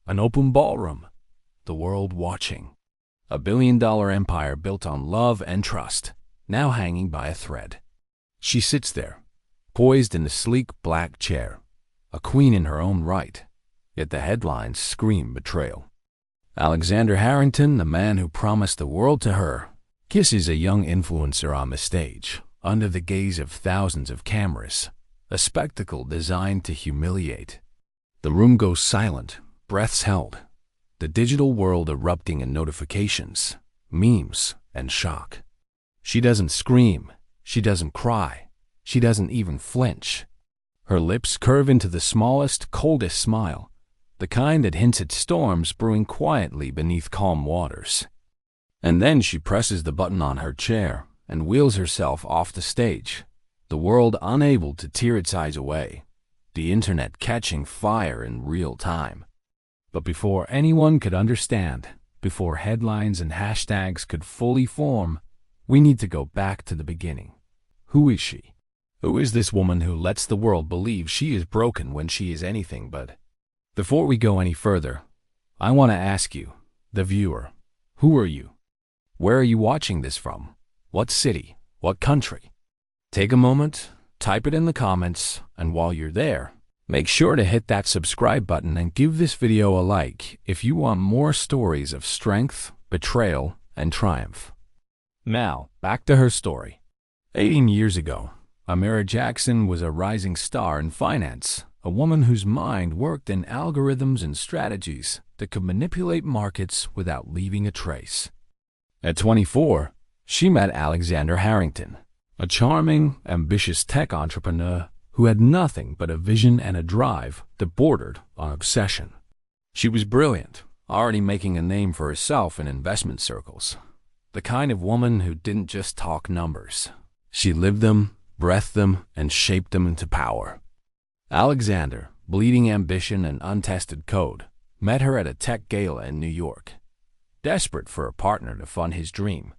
An open ballroom, the world watching. A billion-dollar empire built on love and trust, now hanging by a thread. She sits there, poised in a sleek black chair, a queen in her own right, yet the headlines scream betrayal. Alexander Harrington, the man who promised the world to her, kisses a young influencer on the stage, under the gaze of thousands of cameras, a spectacle designed to humiliate. The room goes silent, breaths held, the digital world erupting in notifications, memes, and shock. She doesn't scream, she doesn't cry, she doesn't even flinch. Her lips curve into the smallest, coldest smile, the kind that hints at storms brewing quietly beneath calm waters. And then she presses the button on her chair and wheels herself off the stage, the world unable to tear its eyes away, the internet catching fire in real time. But before anyone could understand, before headlines and hashtags could fully form, we need to go back to the beginning. Who is she? Who is this woman who lets the world believe she is broken when she is anything but? Before we go any further, I want to ask you, the viewer, who are you? Where are you watching this from? What city? What country? Take a moment, type it in the comments, and while you're there, make sure to hit that subscribe button and give this video a like if you want more stories of strength, betrayal, and triumph. Now, back to her story. 18 years ago, Amira Jackson was a rising star in finance, a woman whose mind worked in algorithms and strategies that could manipulate markets without leaving a trace. At 24, she met Alexander Harrington, a charming, ambitious tech entrepreneur who had nothing but a vision and a drive that bordered on obsession. She was brilliant, already making a name for herself in investment circles. The kind of woman who didn't just talk numbers. She lived them, breathed them, and shaped them into power. Alexander, bleeding ambition and untested code, met her at a tech gala in New York. Desperate for a partner to fund his dream.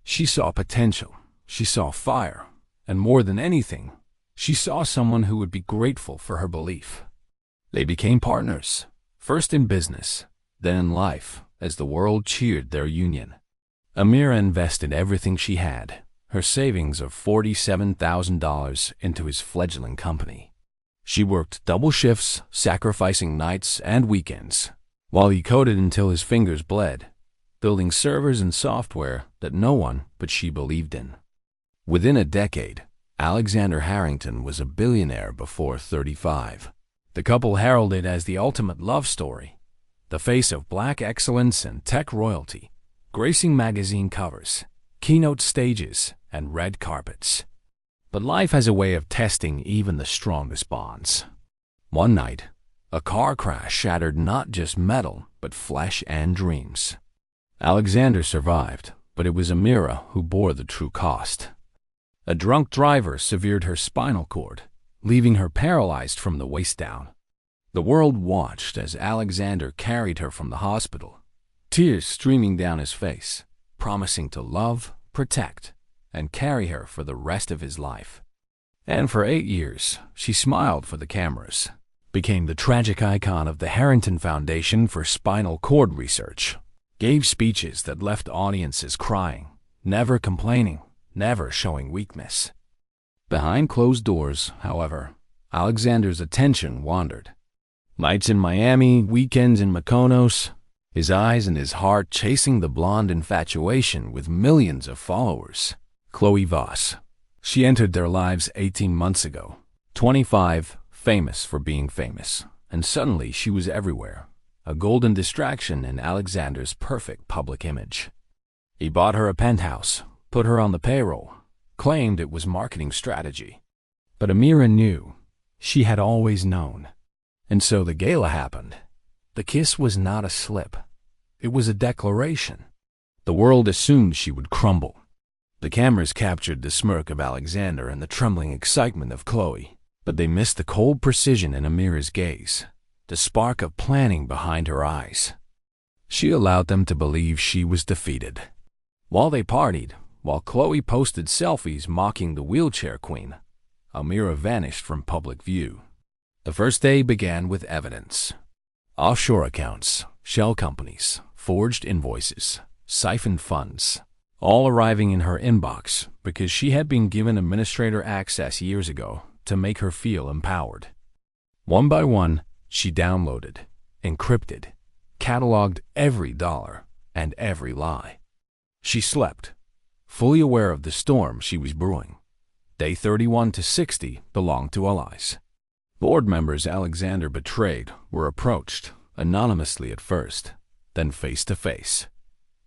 She saw potential, she saw fire, and more than anything, she saw someone who would be grateful for her belief. They became partners, first in business, then in life, as the world cheered their union. Amira invested everything she had, her savings of $47,000, into his fledgling company. She worked double shifts, sacrificing nights and weekends, while he coded until his fingers bled, building servers and software that no one but she believed in. Within a decade, Alexander Harrington was a billionaire before 35. The couple heralded as the ultimate love story, the face of black excellence and tech royalty, gracing magazine covers, keynote stages, and red carpets. But life has a way of testing even the strongest bonds. One night, a car crash shattered not just metal, but flesh and dreams. Alexander survived, but it was Amira who bore the true cost. A drunk driver severed her spinal cord, leaving her paralyzed from the waist down. The world watched as Alexander carried her from the hospital, tears streaming down his face, promising to love, protect, and carry her for the rest of his life. And for 8 years, she smiled for the cameras, became the tragic icon of the Harrington Foundation for Spinal Cord Research, gave speeches that left audiences crying, never complaining, never showing weakness. Behind closed doors, however, Alexander's attention wandered. Nights in Miami, weekends in Mykonos, his eyes and his heart chasing the blonde infatuation with millions of followers. Chloe Voss. She entered their lives 18 months ago. 25, famous for being famous, and suddenly she was everywhere, a golden distraction in Alexander's perfect public image. He bought her a penthouse, put her on the payroll, claimed it was marketing strategy. But Amira knew. She had always known. And so the gala happened. The kiss was not a slip. It was a declaration. The world assumed she would crumble. The cameras captured the smirk of Alexander and the trembling excitement of Chloe, but they missed the cold precision in Amira's gaze, the spark of planning behind her eyes. She allowed them to believe she was defeated. While they partied, while Chloe posted selfies mocking the wheelchair queen, Amira vanished from public view. The first day began with evidence. Offshore accounts, shell companies, forged invoices, siphoned funds, all arriving in her inbox because she had been given administrator access years ago to make her feel empowered. One by one, she downloaded, encrypted, cataloged every dollar and every lie. She slept, fully aware of the storm she was brewing. Day 31 to 60 belonged to allies. Board members Alexander betrayed were approached, anonymously at first, then face to face.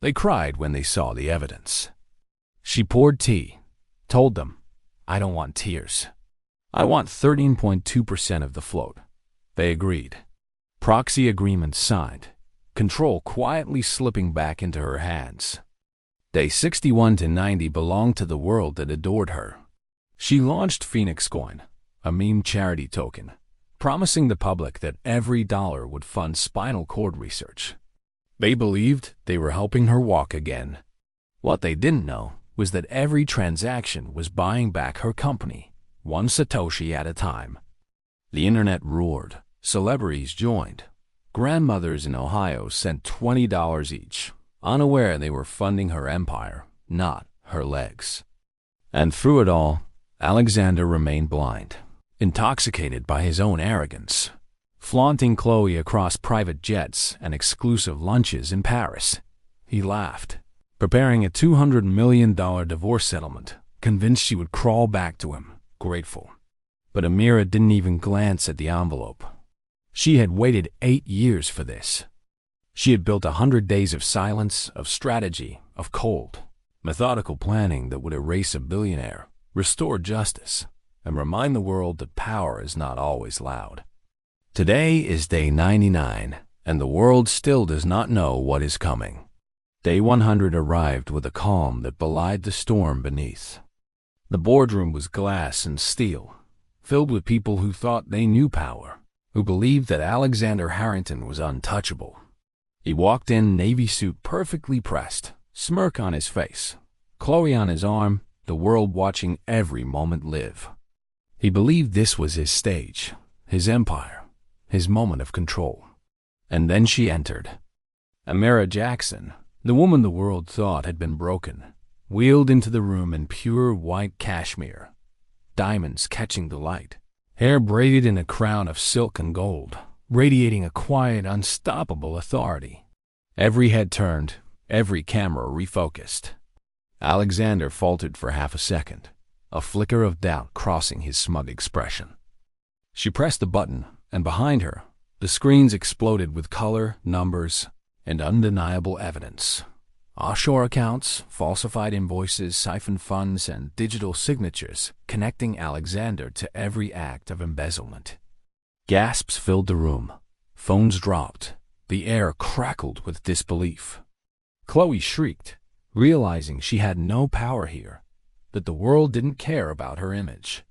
They cried when they saw the evidence. She poured tea, told them, "I don't want tears. I want 13.2% of the float." They agreed. Proxy agreements signed, control quietly slipping back into her hands. Day 61 to 90 belonged to the world that adored her. She launched Phoenix Coin, a meme charity token, promising the public that every dollar would fund spinal cord research. They believed they were helping her walk again. What they didn't know was that every transaction was buying back her company, one Satoshi at a time. The internet roared. Celebrities joined. Grandmothers in Ohio sent $20 each, unaware they were funding her empire, not her legs. And through it all, Alexander remained blind, intoxicated by his own arrogance, flaunting Chloe across private jets and exclusive lunches in Paris. He laughed, preparing a $200 million divorce settlement, convinced she would crawl back to him, grateful. But Amira didn't even glance at the envelope. She had waited 8 years for this. She had built 100 days of silence, of strategy, of cold, methodical planning that would erase a billionaire, restore justice, and remind the world that power is not always loud. Today is day 99, and the world still does not know what is coming. Day 100 arrived with a calm that belied the storm beneath. The boardroom was glass and steel, filled with people who thought they knew power, who believed that Alexander Harrington was untouchable. He walked in, navy suit perfectly pressed, smirk on his face, Chloe on his arm, the world watching every moment live. He believed this was his stage, his empire, his moment of control. And then she entered. Amira Jackson, the woman the world thought had been broken, wheeled into the room in pure white cashmere, diamonds catching the light, hair braided in a crown of silk and gold, radiating a quiet, unstoppable authority. Every head turned, every camera refocused. Alexander faltered for half a second, a flicker of doubt crossing his smug expression. She pressed the button, and behind her, the screens exploded with color, numbers, and undeniable evidence. Offshore accounts, falsified invoices, siphoned funds, and digital signatures connecting Alexander to every act of embezzlement. Gasps filled the room. Phones dropped. The air crackled with disbelief. Chloe shrieked, realizing she had no power here, that the world didn't care about her image.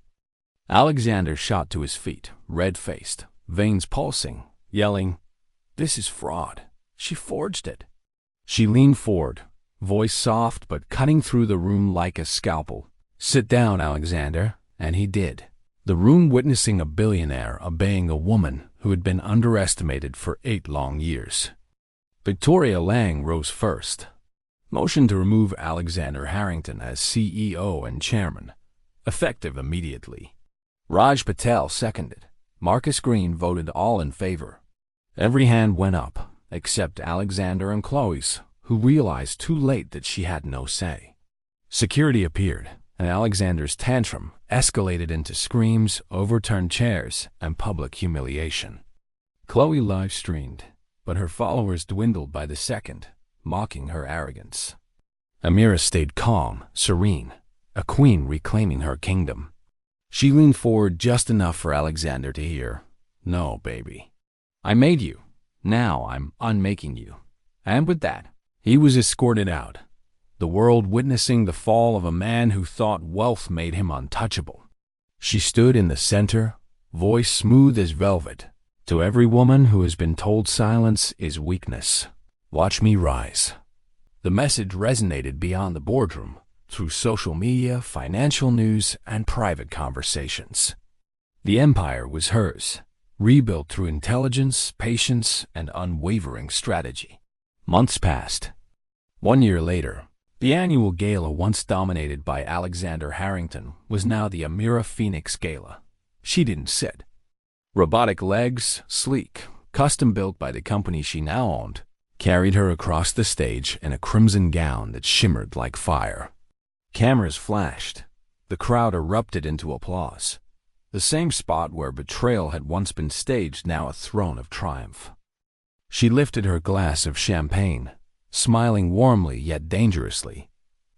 Alexander shot to his feet, red-faced, veins pulsing, yelling, "This is fraud. She forged it." She leaned forward, voice soft but cutting through the room like a scalpel. "Sit down, Alexander," and he did. The room witnessing a billionaire obeying a woman who had been underestimated for 8 long years. Victoria Lang rose first, motioned to remove Alexander Harrington as CEO and chairman, effective immediately. Raj Patel seconded. Marcus Green voted all in favor. Every hand went up, except Alexander and Chloe's, who realized too late that she had no say. Security appeared, and Alexander's tantrum escalated into screams, overturned chairs, and public humiliation. Chloe live-streamed, but her followers dwindled by the second, mocking her arrogance. Amira stayed calm, serene, a queen reclaiming her kingdom. She leaned forward just enough for Alexander to hear, "No, baby. I made you. Now I'm unmaking you." And with that, he was escorted out, the world witnessing the fall of a man who thought wealth made him untouchable. She stood in the center, voice smooth as velvet. "To every woman who has been told silence is weakness, watch me rise." The message resonated beyond the boardroom, through social media, financial news, and private conversations. The empire was hers, rebuilt through intelligence, patience, and unwavering strategy. Months passed. 1 year later, the annual gala once dominated by Alexander Harrington was now the Amira Phoenix Gala. She didn't sit. Robotic legs, sleek, custom-built by the company she now owned, carried her across the stage in a crimson gown that shimmered like fire. Cameras flashed. The crowd erupted into applause. The same spot where betrayal had once been staged, now a throne of triumph. She lifted her glass of champagne, smiling warmly yet dangerously,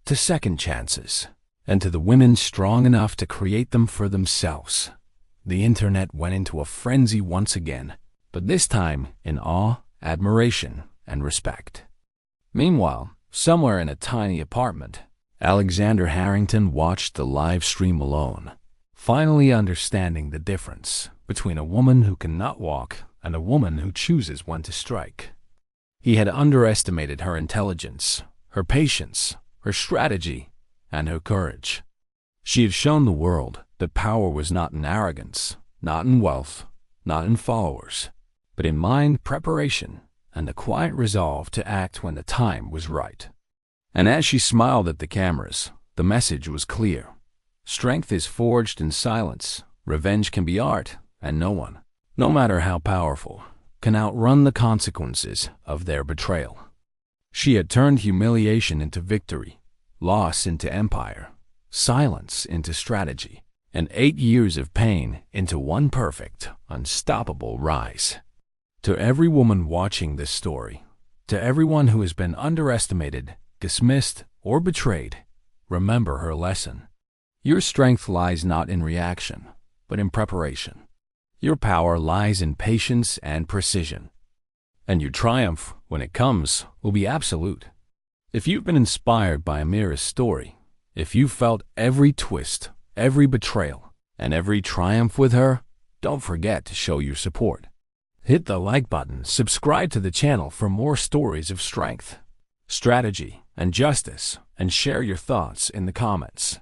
to second chances, and to the women strong enough to create them for themselves. The internet went into a frenzy once again, but this time in awe, admiration, and respect. Meanwhile, somewhere in a tiny apartment, Alexander Harrington watched the live stream alone, finally understanding the difference between a woman who cannot walk and a woman who chooses when to strike. He had underestimated her intelligence, her patience, her strategy, and her courage. She had shown the world that power was not in arrogance, not in wealth, not in followers, but in mind, preparation, and the quiet resolve to act when the time was right. And as she smiled at the cameras, the message was clear. Strength is forged in silence, revenge can be art, and no one, no matter how powerful, can outrun the consequences of their betrayal. She had turned humiliation into victory, loss into empire, silence into strategy, and 8 years of pain into one perfect, unstoppable rise. To every woman watching this story, to everyone who has been underestimated, dismissed, or betrayed, remember her lesson. Your strength lies not in reaction, but in preparation. Your power lies in patience and precision. And your triumph, when it comes, will be absolute. If you've been inspired by Amira's story, if you felt every twist, every betrayal, and every triumph with her, don't forget to show your support. Hit the like button, subscribe to the channel for more stories of strength, strategy, and justice, and share your thoughts in the comments.